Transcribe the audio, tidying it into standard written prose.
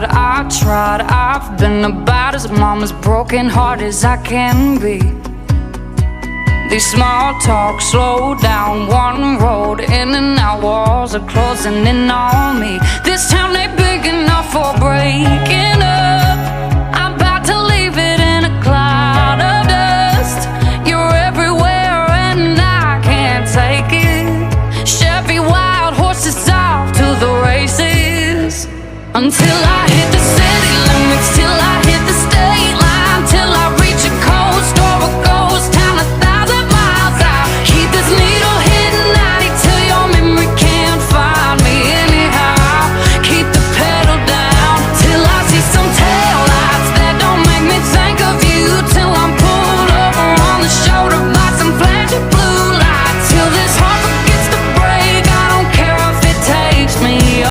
tried. I've been about as mama's broken heart as I can be. These small talk slow down, one road in and out, walls are closing in on me. This town ain't big enough for breaking up. I'm about to leave it in a cloud of dust. You're everywhere and I can't take it. Chevy wild horses off to the races until I hit